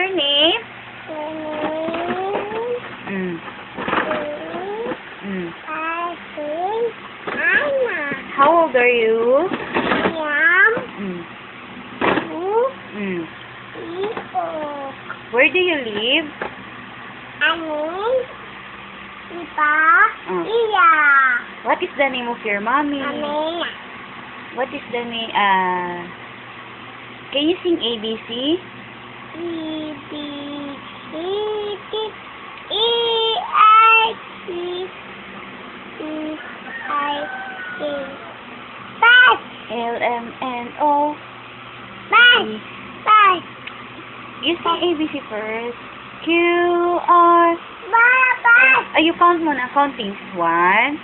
your name? How old are you? Where do you live? What is the name of your mommy? What is the name? Can you sing ABC? LMNO. You sing ABC first. QR. You count muna. Counting. 1.